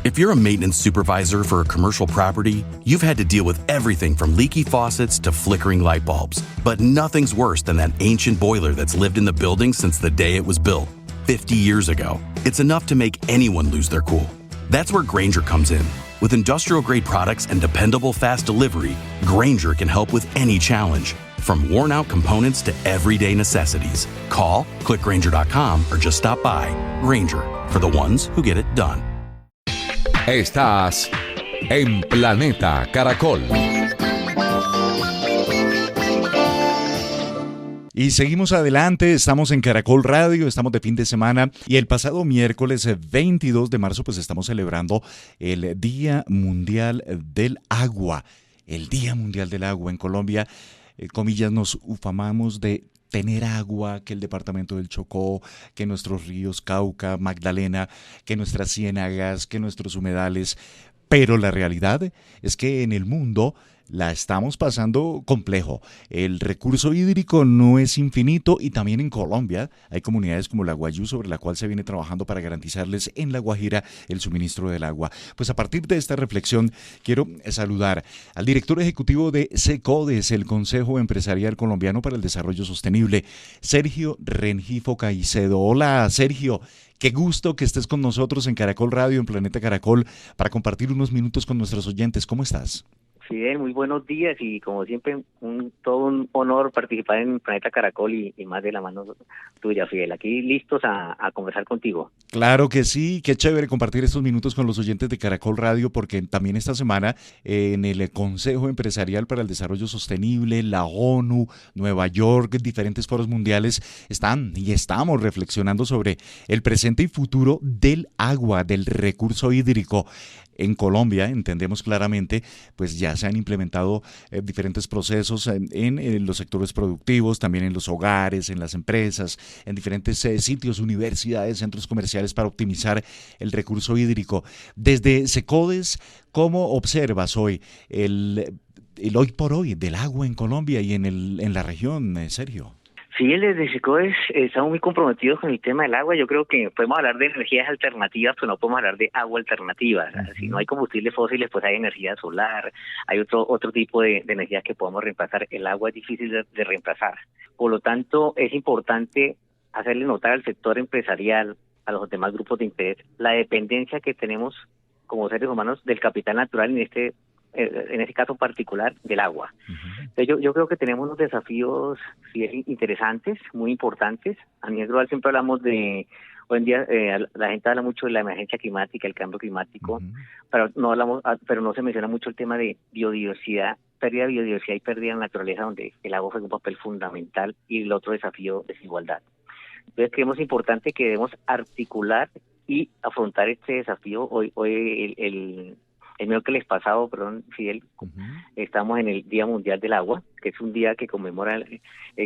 If you're a maintenance supervisor for a commercial property, you've had to deal with everything from leaky faucets to flickering light bulbs. But nothing's worse than that ancient boiler that's lived in the building since the day it was built, 50 years ago. It's enough to make anyone lose their cool. That's where Grainger comes in. With industrial-grade products and dependable fast delivery, Grainger can help with any challenge, from worn-out components to everyday necessities. Call, click Grainger.com, or just stop by. Grainger, for the ones who get it done. Estás en Planeta Caracol. Y seguimos adelante, estamos en Caracol Radio, estamos de fin de semana y el pasado miércoles 22 de marzo pues estamos celebrando el Día Mundial del Agua. El Día Mundial del Agua en Colombia, comillas, nos ufamamos de tener agua, que el departamento del Chocó, que nuestros ríos Cauca, Magdalena, que nuestras ciénagas, que nuestros humedales. Pero la realidad es que en el mundo la estamos pasando complejo. El recurso hídrico no es infinito y también en Colombia hay comunidades como la Guayú sobre la cual se viene trabajando para garantizarles en La Guajira el suministro del agua. Pues a partir de esta reflexión quiero saludar al director ejecutivo de SECODES, el Consejo Empresarial Colombiano para el Desarrollo Sostenible, Sergio Rengifo Caicedo. Hola, Sergio. Qué gusto que estés con nosotros en Caracol Radio, en Planeta Caracol, para compartir unos minutos con nuestros oyentes. ¿Cómo estás? Fidel, muy buenos días y como siempre todo un honor participar en Planeta Caracol y más de la mano tuya, Fidel. Aquí listos a conversar contigo. Claro que sí, qué chévere compartir estos minutos con los oyentes de Caracol Radio porque también esta semana en el Consejo Empresarial para el Desarrollo Sostenible, la ONU, Nueva York, diferentes foros mundiales estamos reflexionando sobre el presente y futuro del agua, del recurso hídrico. En Colombia, entendemos claramente, pues ya se han implementado diferentes procesos en los sectores productivos, también en los hogares, en las empresas, en diferentes sitios, universidades, centros comerciales para optimizar el recurso hídrico. Desde SECODES, ¿cómo observas hoy el hoy por hoy del agua en Colombia y en la región, Sergio? Sí, desde SECODES estamos muy comprometidos con el tema del agua. Yo creo que podemos hablar de energías alternativas, pero no podemos hablar de agua alternativa. Uh-huh. Si no hay combustibles fósiles, pues hay energía solar, hay otro tipo de energías que podemos reemplazar. El agua es difícil de reemplazar. Por lo tanto, es importante hacerle notar al sector empresarial, a los demás grupos de interés, la dependencia que tenemos como seres humanos del capital natural en este caso particular del agua. Uh-huh. Entonces yo creo que tenemos unos desafíos interesantes, muy importantes. A nivel global siempre hablamos de, hoy en día la gente habla mucho de la emergencia climática, el cambio climático, uh-huh. pero no se menciona mucho el tema de biodiversidad, pérdida de biodiversidad y pérdida de naturaleza, donde el agua juega un papel fundamental, y el otro desafío, desigualdad. Entonces creemos importante que debemos articular y afrontar este desafío. Hoy el miércoles pasado, Fidel, uh-huh. Estamos en el Día Mundial del Agua, que es un día que conmemora,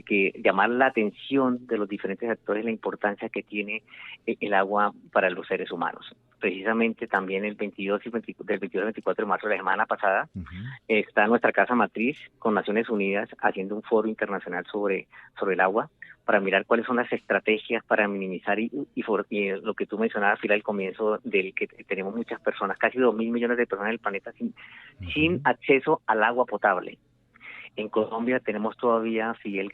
que llamar la atención de los diferentes actores la importancia que tiene el agua para los seres humanos. Precisamente también el 22 del 22 al 24 de marzo de la semana pasada, uh-huh. Está nuestra casa matriz con Naciones Unidas haciendo un foro internacional sobre el agua, para mirar cuáles son las estrategias para minimizar y lo que tú mencionabas, Fidel, al comienzo, del que tenemos muchas personas, casi 2.000 millones de personas en el planeta sin acceso al agua potable. En Colombia tenemos todavía, Fidel,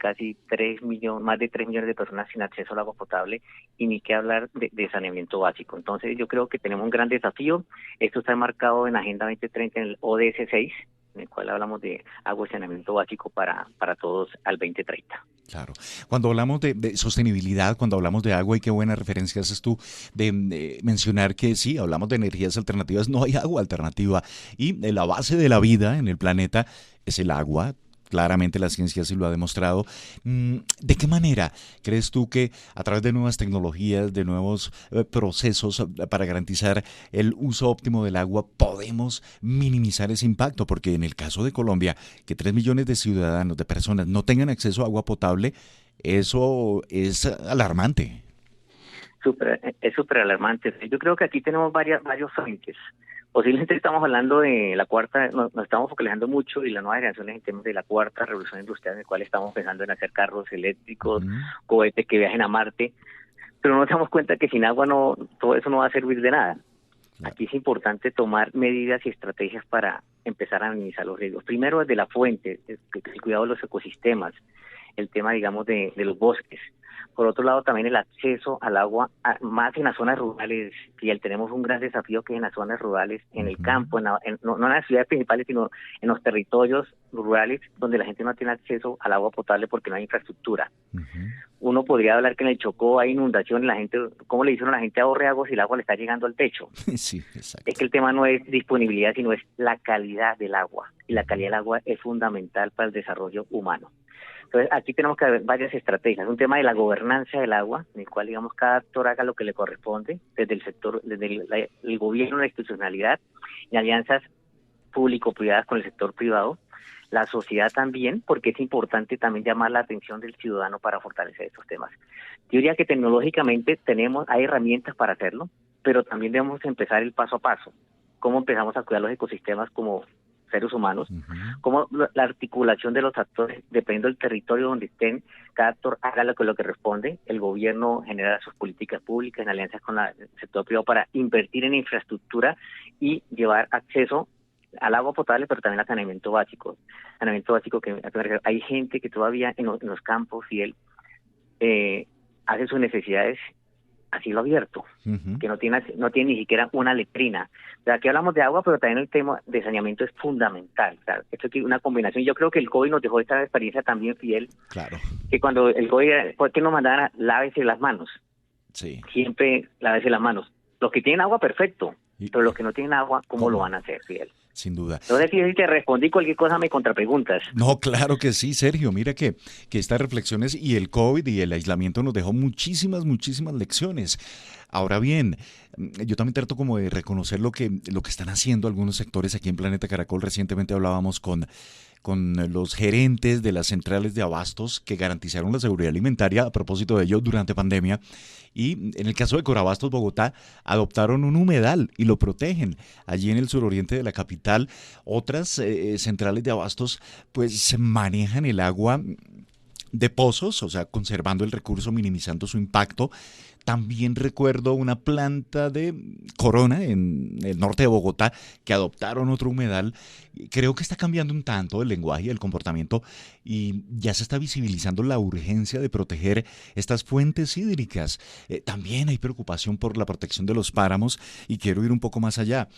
más de 3 millones de personas sin acceso al agua potable, y ni qué hablar de saneamiento básico. Entonces yo creo que tenemos un gran desafío. Esto está enmarcado en la Agenda 2030, en el ODS 6, en el cual hablamos de agua y saneamiento básico para todos al 2030. Claro. Cuando hablamos de sostenibilidad, cuando hablamos de agua, y qué buena referencia haces tú de mencionar que sí, hablamos de energías alternativas, no hay agua alternativa, y la base de la vida en el planeta es el agua. Claramente la ciencia sí lo ha demostrado. ¿De qué manera crees tú que a través de nuevas tecnologías, de nuevos procesos para garantizar el uso óptimo del agua, podemos minimizar ese impacto? Porque en el caso de Colombia, que 3 millones de ciudadanos, de personas, no tengan acceso a agua potable, eso es alarmante. Es súper alarmante. Yo creo que aquí tenemos varios frentes. Posiblemente estamos hablando de la cuarta, nos estamos focalizando mucho en las nuevas generaciones en temas de la cuarta revolución industrial, en el cual estamos pensando en hacer carros eléctricos, uh-huh. cohetes que viajen a Marte, pero no nos damos cuenta que sin agua todo eso no va a servir de nada. Claro. Aquí es importante tomar medidas y estrategias para empezar a minimizar los riesgos. Primero, desde la fuente, el cuidado de los ecosistemas, el tema, digamos, de los bosques. Por otro lado, también el acceso al agua, más en las zonas rurales, y tenemos un gran desafío que es en las zonas rurales, en el campo, no en las ciudades principales, sino en los territorios rurales donde la gente no tiene acceso al agua potable porque no hay infraestructura. Uno podría hablar que en el Chocó hay inundación, la gente, ¿cómo le dicen a la gente ahorre agua si el agua le está llegando al techo? Sí, exacto. Es que el tema no es disponibilidad, sino es la calidad del agua, y la calidad del agua es fundamental para el desarrollo humano. Entonces, aquí tenemos que ver varias estrategias. Un tema de la gobernanza del agua, en el cual, digamos, cada actor haga lo que le corresponde, desde el sector, desde el gobierno, la institucionalidad, y alianzas público-privadas con el sector privado, la sociedad también, porque es importante también llamar la atención del ciudadano para fortalecer estos temas. Yo diría que tecnológicamente hay herramientas para hacerlo, pero también debemos empezar el paso a paso. ¿Cómo empezamos a cuidar los ecosistemas como seres humanos? Cómo la articulación de los actores, dependiendo del territorio donde estén, cada actor haga lo que responde, el gobierno genera sus políticas públicas en alianzas con el sector privado para invertir en infraestructura y llevar acceso al agua potable, pero también al saneamiento básico. Saneamiento básico que hay gente que todavía en los campos y hace sus necesidades a cielo abierto, que no tiene ni siquiera una letrina. O sea, aquí hablamos de agua, pero también el tema de saneamiento es fundamental. O sea, esto es una combinación. Yo creo que el COVID nos dejó esta experiencia también, Fidel, Claro. que cuando el COVID, ¿por qué nos mandaban a lávese las manos? Sí. Siempre lávese las manos. Los que tienen agua, perfecto, pero los que no tienen agua, ¿cómo lo van a hacer, Fidel? Sin duda. No sé si te respondí cualquier cosa, me contrapreguntas. No, claro que sí, Sergio. Mira que estas reflexiones y el COVID y el aislamiento nos dejó muchísimas lecciones. Ahora bien, yo también trato como de reconocer lo que están haciendo algunos sectores aquí en Planeta Caracol. Recientemente hablábamos con los gerentes de las centrales de abastos que garantizaron la seguridad alimentaria a propósito de ello durante pandemia. Y en el caso de Corabastos, Bogotá, adoptaron un humedal y lo protegen. Allí en el suroriente de la capital, otras centrales de abastos pues manejan el agua de pozos, o sea, conservando el recurso, minimizando su impacto. También recuerdo una planta de Corona en el norte de Bogotá que adoptaron otro humedal. Creo que está cambiando un tanto el lenguaje y el comportamiento y ya se está visibilizando la urgencia de proteger estas fuentes hídricas. También hay preocupación por la protección de los páramos y quiero ir un poco más allá.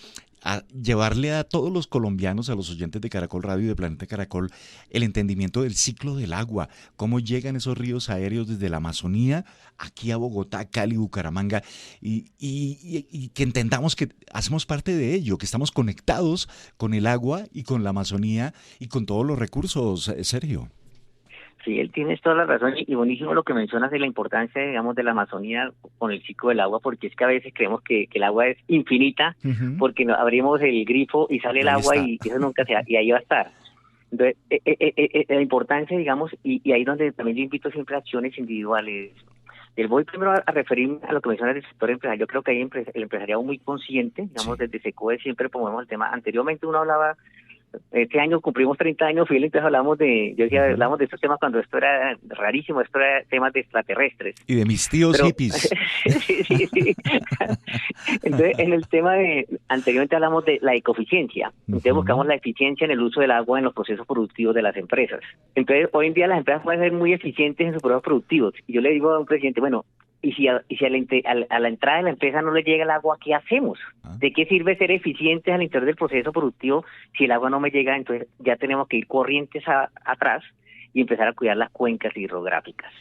A llevarle a todos los colombianos, a los oyentes de Caracol Radio y de Planeta Caracol, el entendimiento del ciclo del agua, cómo llegan esos ríos aéreos desde la Amazonía, aquí a Bogotá, Cali, Bucaramanga, y que entendamos que hacemos parte de ello, que estamos conectados con el agua y con la Amazonía y con todos los recursos, Sergio. Sí, él tienes toda la razón y buenísimo lo que mencionas de la importancia, digamos, de la Amazonía con el ciclo del agua, porque es que a veces creemos que el agua es infinita, porque abrimos el grifo y sale el agua y eso nunca se y ahí va a estar. Entonces, la importancia, digamos, y ahí donde también yo invito siempre a acciones individuales. Voy primero a referirme a lo que mencionas del sector empresarial. Yo creo que hay el empresariado muy consciente, digamos, desde SECODE siempre promovemos el tema. Anteriormente uno hablaba. Este año cumplimos 30 años, Fidel, entonces hablamos de estos temas cuando esto era rarísimo, esto era temas de extraterrestres. Y de mis tíos hippies. Sí. Entonces, en el tema anteriormente hablamos de la ecoeficiencia, entonces buscamos la eficiencia en el uso del agua en los procesos productivos de las empresas. Entonces, hoy en día las empresas pueden ser muy eficientes en sus procesos productivos, y yo le digo a un presidente, bueno, y si a la entrada de la empresa no le llega el agua, ¿qué hacemos? ¿De qué sirve ser eficientes al interior del proceso productivo si el agua no me llega? Entonces ya tenemos que ir corrientes atrás y empezar a cuidar las cuencas hidrográficas.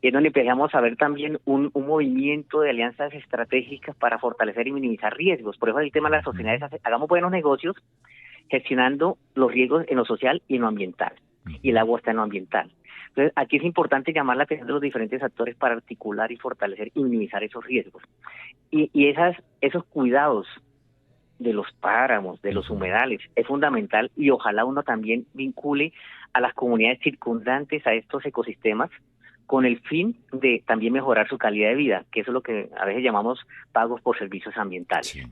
Y es donde empezamos a ver también un movimiento de alianzas estratégicas para fortalecer y minimizar riesgos. Por eso el tema de las sociedades, hagamos buenos negocios gestionando los riesgos en lo social y en lo ambiental. Y el agua está en lo ambiental. Entonces, aquí es importante llamar la atención de los diferentes actores para articular y fortalecer y minimizar esos riesgos. Y esos cuidados de los páramos, de los humedales, es fundamental y ojalá uno también vincule a las comunidades circundantes a estos ecosistemas con el fin de también mejorar su calidad de vida, que eso es lo que a veces llamamos pagos por servicios ambientales. Sí.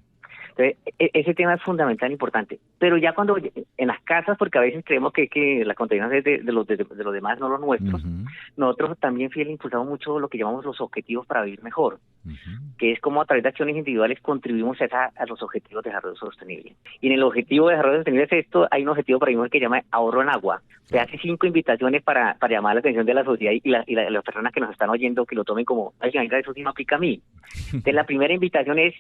Entonces, ese tema es fundamental e importante. Pero ya cuando en las casas, porque a veces creemos que la contaminación es de los demás, no los nuestros, nosotros también, Fidel, impulsamos mucho lo que llamamos los objetivos para vivir mejor, que es como a través de acciones individuales contribuimos a los objetivos de desarrollo sostenible. Y en el objetivo de desarrollo sostenible hay un objetivo para mí que se llama ahorro en agua. Se hace 5 invitaciones para llamar la atención de la sociedad y las personas que nos están oyendo, que lo tomen como, ay, eso sí me aplica a mí. Entonces, la primera invitación es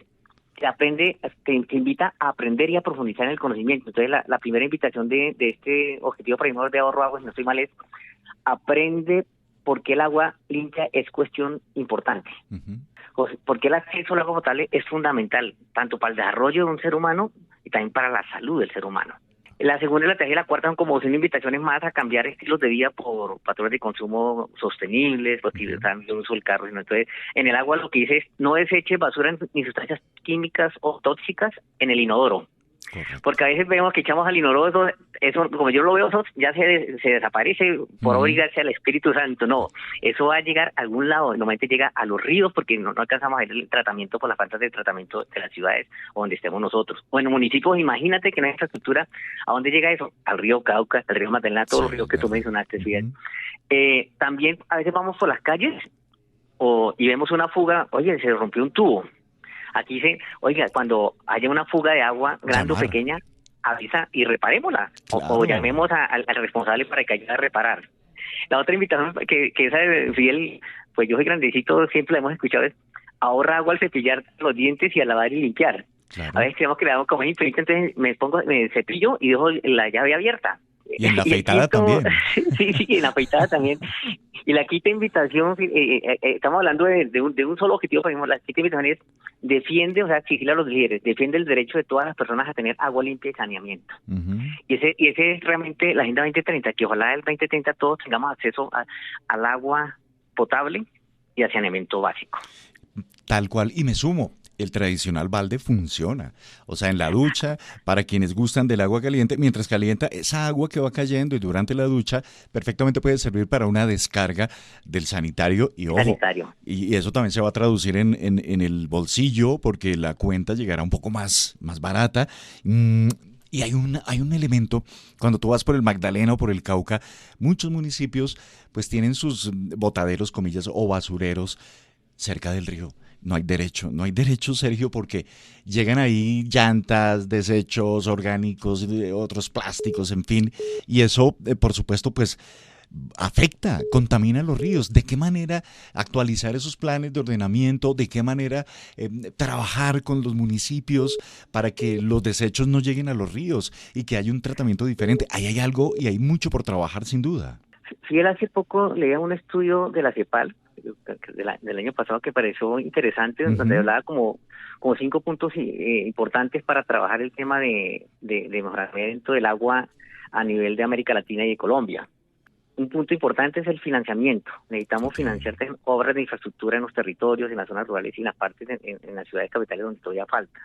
que invita a aprender y a profundizar en el conocimiento. Entonces, la primera invitación de este objetivo primordial de ahorro de agua, si no estoy mal, es aprende por qué el agua limpia es cuestión importante. Porque el acceso al agua potable es fundamental, tanto para el desarrollo de un ser humano y también para la salud del ser humano. La segunda, la tercera y la cuarta son como son invitaciones más a cambiar estilos de vida por patrones de consumo sostenibles, porque también uso el carro. Entonces, en el agua lo que dice es no deseche basura ni sustancias químicas o tóxicas en el inodoro. Porque a veces vemos que echamos al inodoro, eso como yo lo veo, eso ya se desaparece por obligarse al Espíritu Santo. No, eso va a llegar a algún lado, normalmente llega a los ríos porque no alcanzamos a ver el tratamiento por la falta de tratamiento de las ciudades o donde estemos nosotros. O en municipios, imagínate que no hay infraestructura, ¿a dónde llega eso? Al río Cauca, al río Magdalena, todos los ríos que tú mencionaste, Fidel. También a veces vamos por las calles y vemos una fuga, oye, se rompió un tubo. Aquí dice, oiga, cuando haya una fuga de agua grande o pequeña, avisa y reparémosla. Claro. O llamemos al responsable para que ayude a reparar. La otra invitación que esa de Fidel, pues yo soy grandecito, siempre la hemos escuchado, es ahorra agua al cepillar los dientes y al lavar y limpiar. Claro. A veces creemos que le damos como infinito, entonces me cepillo y dejo la llave abierta. Y en la afeitada también. Sí, en la afeitada también. Y la quinta invitación, estamos hablando de un solo objetivo, por ejemplo, la quinta invitación es defiende, o sea, exigirle a los líderes, defiende el derecho de todas las personas a tener agua limpia y saneamiento. Y ese es realmente la Agenda 2030, que ojalá el 2030 todos tengamos acceso al agua potable y al saneamiento básico. Tal cual, y me sumo. El tradicional balde funciona. O sea, en la ducha, para quienes gustan del agua caliente, mientras calienta, esa agua que va cayendo y durante la ducha, perfectamente puede servir para una descarga del sanitario. Y ojo, y eso también se va a traducir en el bolsillo, porque la cuenta llegará un poco más barata. Y hay un elemento, cuando tú vas por el Magdalena o por el Cauca, muchos municipios pues tienen sus botaderos, comillas, o basureros cerca del río. No hay derecho, Sergio, porque llegan ahí llantas, desechos orgánicos, otros plásticos, en fin, y eso, por supuesto, pues afecta, contamina los ríos. ¿De qué manera actualizar esos planes de ordenamiento? ¿De qué manera trabajar con los municipios para que los desechos no lleguen a los ríos y que haya un tratamiento diferente? Ahí hay algo y hay mucho por trabajar, sin duda. Sí, hace poco leía un estudio de la CEPAL del año pasado que pareció interesante, donde hablaba como 5 puntos importantes para trabajar el tema de mejoramiento del agua a nivel de América Latina y de Colombia. Un punto importante es el financiamiento. Necesitamos financiar obras de infraestructura en los territorios, en las zonas rurales y en las partes en las ciudades capitales donde todavía falta.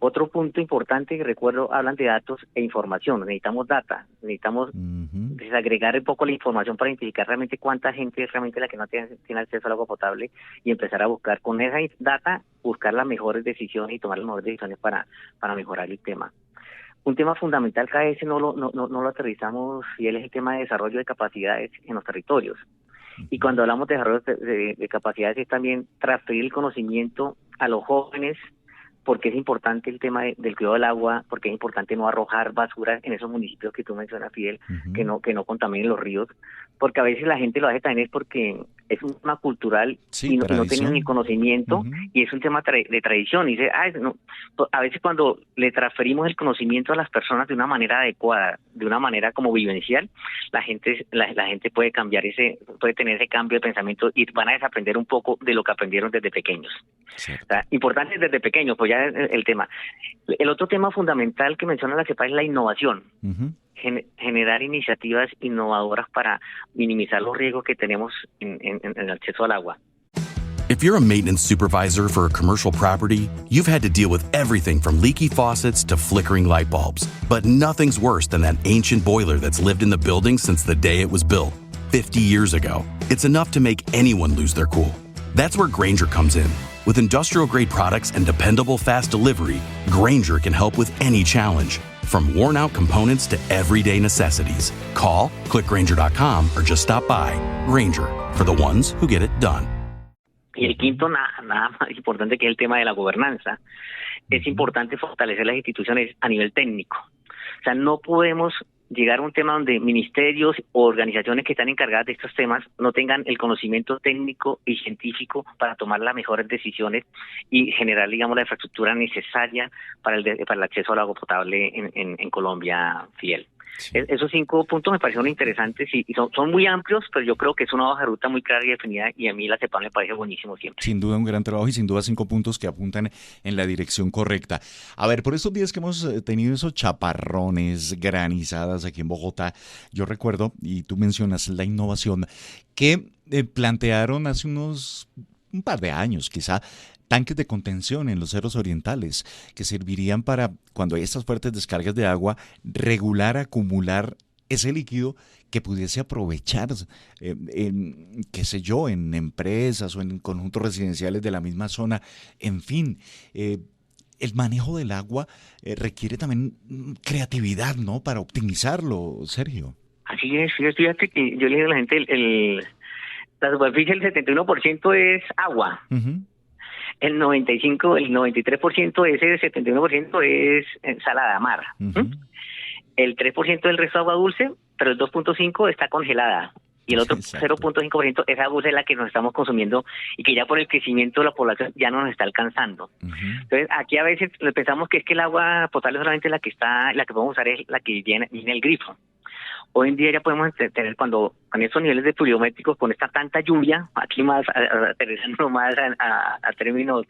Otro punto importante que recuerdo, hablan de datos e información. Necesitamos data, necesitamos desagregar un poco la información para identificar realmente cuánta gente es realmente la que no tiene acceso al agua potable y empezar a buscar con esa data, buscar las mejores decisiones y tomar las mejores decisiones para mejorar el tema. Un tema fundamental que a veces no lo aterrizamos, y es el tema de desarrollo de capacidades en los territorios. Y cuando hablamos de desarrollo de capacidades es también transferir el conocimiento a los jóvenes, porque es importante el tema del cuidado del agua, porque es importante no arrojar basura en esos municipios que tú mencionas, Fidel, que no contaminen los ríos, porque a veces la gente lo hace también es porque es un tema cultural y no tienen ni conocimiento, y es un tema de tradición, y dice, a veces cuando le transferimos el conocimiento a las personas de una manera adecuada, de una manera como vivencial, la gente puede puede tener ese cambio de pensamiento y van a desaprender un poco de lo que aprendieron desde pequeños. O sea, importante desde pequeños, pues ya el tema. El otro tema fundamental que menciona la CEPAL es la innovación. Generar iniciativas innovadoras para minimizar los riesgos que tenemos en el acceso al agua. If you're a maintenance supervisor for a commercial property, you've had to deal with everything from leaky faucets to flickering light bulbs. But nothing's worse than that ancient boiler that's lived in the building since the day it was built, 50 years ago. It's enough to make anyone lose their cool. That's where Grainger comes in. With industrial-grade products and dependable fast delivery, Grainger can help with any challenge, from worn-out components to everyday necessities. Call, click Grainger.com, or just stop by. Grainger, for the ones who get it done. Y el quinto, nada más importante, que es el tema de la gobernanza. Es importante fortalecer las instituciones a nivel técnico. O sea, no podemos llegar a un tema donde ministerios o organizaciones que están encargadas de estos temas no tengan el conocimiento técnico y científico para tomar las mejores decisiones y generar, digamos, la infraestructura necesaria para el acceso al agua potable en Colombia, Fidel. Sí. Esos 5 puntos me parecieron interesantes y son muy amplios, pero yo creo que es una hoja de ruta muy clara y definida, y a mí la CEPAM me parece buenísimo siempre. Sin duda un gran trabajo y sin duda 5 puntos que apuntan en la dirección correcta. A ver, por estos días que hemos tenido esos chaparrones, granizadas aquí en Bogotá, yo recuerdo, y tú mencionas la innovación, que plantearon hace un par de años quizá, tanques de contención en los cerros orientales que servirían para, cuando hay estas fuertes descargas de agua, regular, acumular ese líquido que pudiese aprovechar, qué sé yo, en empresas o en conjuntos residenciales de la misma zona. En fin, el manejo del agua requiere también creatividad, ¿no?, para optimizarlo, Sergio. Así es, fíjate que yo le digo a la gente, la superficie del 71% es agua. Uh-huh. El 93% de ese 71% es salada, mar. Uh-huh. El 3% del resto es agua dulce, pero el 2.5% está congelada. Y el otro 0.5% es agua dulce, la que nos estamos consumiendo y que ya por el crecimiento de la población ya no nos está alcanzando. Uh-huh. Entonces, aquí a veces pensamos que es que el agua potable solamente la que podemos usar es la que viene el grifo. Hoy en día ya podemos tener, con estos niveles de pluviométricos, con esta tanta lluvia, aquí más, aterrizando más a términos,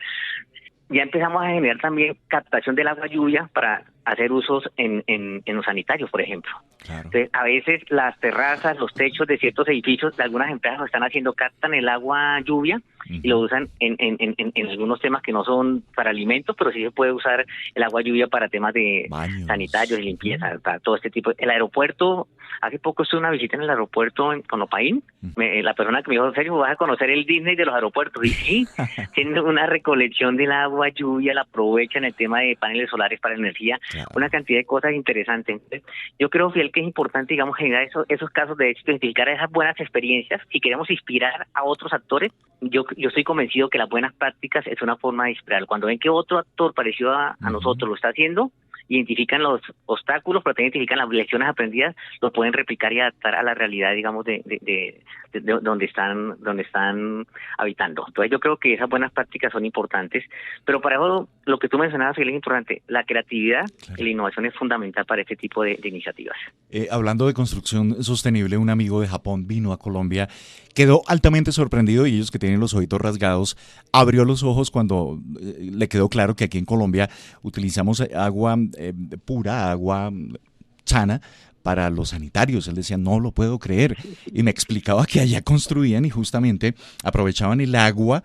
ya empezamos a generar también captación del agua lluvia para hacer usos en los sanitarios, por ejemplo. Claro. Entonces, a veces las terrazas, los techos de ciertos edificios, algunas empresas lo están haciendo, captan el agua lluvia uh-huh. y lo usan en algunos temas que no son para alimentos, pero sí se puede usar el agua lluvia para temas de baños, sanitarios y limpieza, uh-huh. para todo este tipo. El aeropuerto, hace poco estuve una visita en el aeropuerto en Conopaín, uh-huh. La persona que me dijo, Sergio, vas a conocer el Disney de los aeropuertos, y sí, tienen una recolección del agua lluvia, la aprovechan, el tema de paneles solares para energía, claro. Una cantidad de cosas interesantes. Entonces, yo creo, Fidel, que es importante, digamos, generar esos casos de éxito, identificar esas buenas experiencias. Si queremos inspirar a otros actores, yo estoy convencido que las buenas prácticas es una forma de inspirar. Cuando ven que otro actor parecido a uh-huh. nosotros lo está haciendo, identifican los obstáculos, pero también identifican las lecciones aprendidas, lo pueden replicar y adaptar a la realidad, digamos, de donde están habitando. Entonces yo creo que esas buenas prácticas son importantes, pero para eso lo que tú mencionabas es importante, la creatividad, claro. Y la innovación es fundamental para este tipo de iniciativas. Hablando de construcción sostenible, un amigo de Japón vino a Colombia, quedó altamente sorprendido, y ellos que tienen los ojitos rasgados, abrió los ojos cuando le quedó claro que aquí en Colombia utilizamos agua pura, agua sana para los sanitarios. Él decía, no lo puedo creer, y me explicaba que allá construían y justamente aprovechaban el agua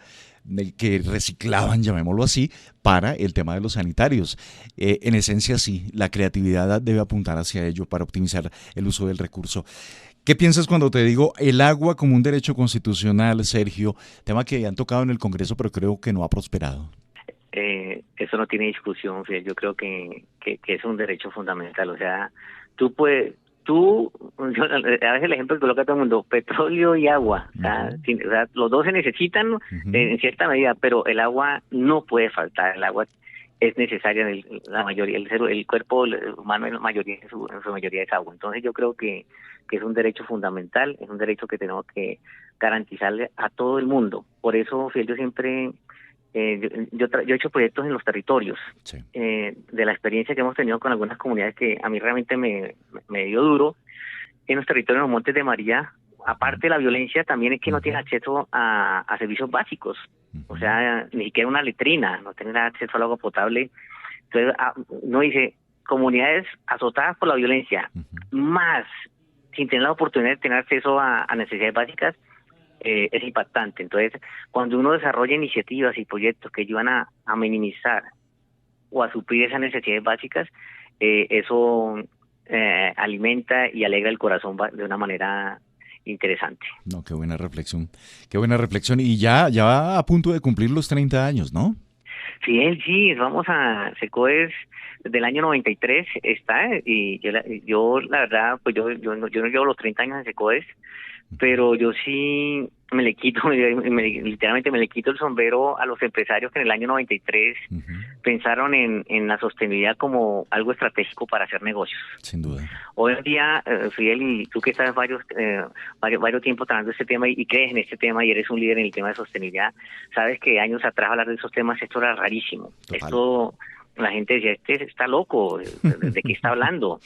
que reciclaban, llamémoslo así, para el tema de los sanitarios. En esencia, sí, la creatividad debe apuntar hacia ello para optimizar el uso del recurso. ¿Qué piensas cuando te digo el agua como un derecho constitucional, Sergio? Tema que han tocado en el Congreso, pero creo que no ha prosperado. Eso no tiene discusión, Fidel. Yo creo que es un derecho fundamental. O sea, a veces el ejemplo que coloca todo el mundo, petróleo y agua. Uh-huh. O sea, los dos se necesitan uh-huh. En cierta medida, pero el agua no puede faltar. El agua es necesaria en la mayoría, el cuerpo humano en su mayoría es agua. Entonces yo creo que es un derecho fundamental, es un derecho que tenemos que garantizarle a todo el mundo. Por eso, Fidel, yo siempre... yo he hecho proyectos en los territorios, sí. De la experiencia que hemos tenido con algunas comunidades que a mí realmente me dio duro. En los territorios de los Montes de María, aparte de la violencia, también es que no tienen acceso a servicios básicos, o sea, ni siquiera una letrina, no tienen acceso al agua potable. Entonces, uno dice, comunidades azotadas por la violencia, más sin tener la oportunidad de tener acceso a necesidades básicas, es impactante. Entonces, cuando uno desarrolla iniciativas y proyectos que ayudan a minimizar o a suplir esas necesidades básicas, eso alimenta y alegra el corazón de una manera interesante. No, qué buena reflexión. Qué buena reflexión. Y ya va a punto de cumplir los 30 años, ¿no? Sí, vamos a Secoes del año 93 está, y yo la verdad, pues yo no llevo los 30 años en Secoes, pero yo sí literalmente me le quito el sombrero a los empresarios que en el año 93 pensaron en la sostenibilidad como algo estratégico para hacer negocios. Sin duda. Hoy en día, Fidel, y tú que estás varios tiempos tratando este tema y crees en este tema y eres un líder en el tema de sostenibilidad, sabes que años atrás hablar de esos temas esto era rarísimo. Total. Esto, la gente decía, este está loco, ¿de qué está hablando?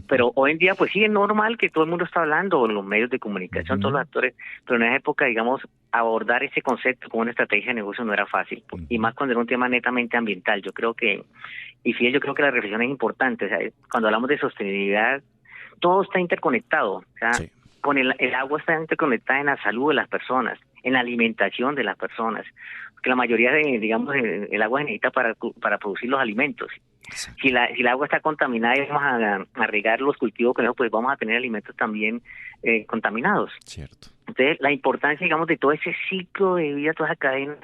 Pero hoy en día, pues sí, es normal que todo el mundo está hablando, en los medios de comunicación, todos los actores, pero en esa época, digamos, abordar ese concepto como una estrategia de negocio no era fácil, y más cuando era un tema netamente ambiental. Yo creo que la reflexión es importante. O sea, cuando hablamos de sostenibilidad, todo está interconectado. O sea, sí. Con el agua está interconectada en la salud de las personas, en la alimentación de las personas, porque la mayoría digamos, el agua se necesita para producir los alimentos. Si el agua está contaminada y vamos a regar los cultivos con eso, pues vamos a tener alimentos también contaminados. Cierto. Entonces, la importancia, digamos, de todo ese ciclo de vida, toda esa cadena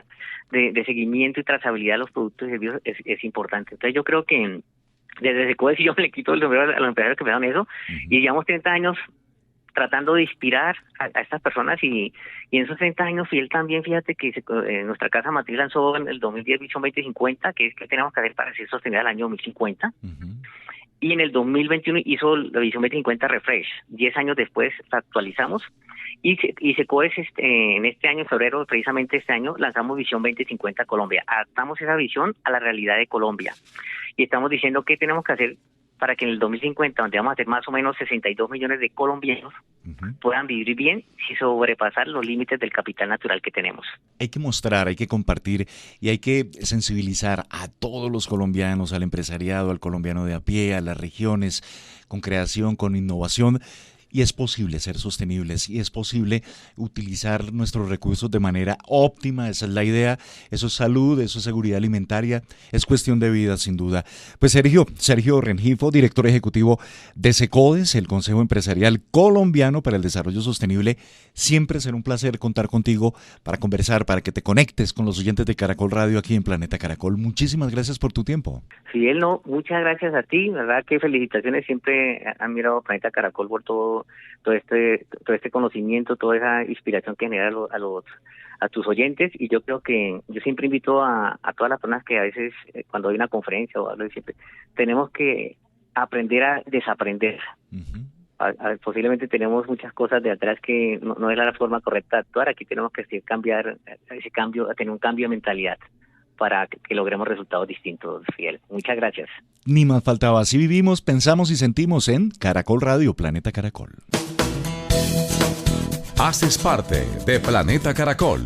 de seguimiento y trazabilidad de los productos y servicios es importante. Entonces, yo creo que desde Secoes yo me le quito el sombrero a los empresarios que empezaron eso, y llevamos 30 años tratando de inspirar a estas personas, y en esos 30 años Fidel también, fíjate que nuestra casa matriz lanzó en el 2010 Visión 2050, que es que tenemos que hacer para ser sostenible al año 2050, y en el 2021 hizo la Visión 2050 Refresh. 10 años después la actualizamos, y Secoes en este año, en febrero, precisamente este año, lanzamos Visión 2050 Colombia. Adaptamos esa visión a la realidad de Colombia, y estamos diciendo qué tenemos que hacer para que en el 2050, donde vamos a tener más o menos 62 millones de colombianos, puedan vivir bien sin sobrepasar los límites del capital natural que tenemos. Hay que mostrar, hay que compartir y hay que sensibilizar a todos los colombianos, al empresariado, al colombiano de a pie, a las regiones, con creación, con innovación. Y es posible ser sostenibles y es posible utilizar nuestros recursos de manera óptima. Esa es la idea. Eso es salud, eso es seguridad alimentaria, es cuestión de vida, sin duda. Pues Sergio Rengifo, director ejecutivo de Secoes, el Consejo Empresarial Colombiano para el Desarrollo Sostenible. Siempre será un placer contar contigo para conversar, para que te conectes con los oyentes de Caracol Radio aquí en Planeta Caracol. Muchísimas gracias por tu tiempo. Fidel, muchas gracias a ti. La verdad que felicitaciones. Siempre han mirado Planeta Caracol por todo este conocimiento, toda esa inspiración que genera a tus oyentes. Y yo creo que yo siempre invito a todas las personas que a veces cuando hay una conferencia o algo, siempre tenemos que aprender a desaprender. Posiblemente tenemos muchas cosas de atrás que no es la forma correcta de actuar. Aquí tenemos que cambiar ese cambio, a tener un cambio de mentalidad para que logremos resultados distintos, Fidel. Muchas gracias. Ni más faltaba. Así vivimos, pensamos y sentimos en Caracol Radio, Planeta Caracol. Haces parte de Planeta Caracol.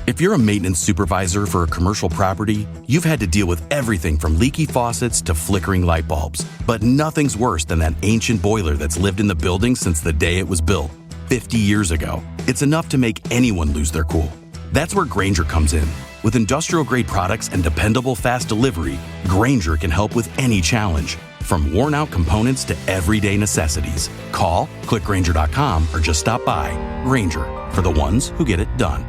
If you're a maintenance supervisor for a commercial property, you've had to deal with everything from leaky faucets to flickering light bulbs. But nothing's worse than that ancient boiler that's lived in the building since the day it was built, 50 years ago. It's enough to make anyone lose their cool. That's where Grainger comes in. With industrial-grade products and dependable fast delivery, Grainger can help with any challenge, from worn-out components to everyday necessities. Call, click Grainger.com, or just stop by. Grainger, for the ones who get it done.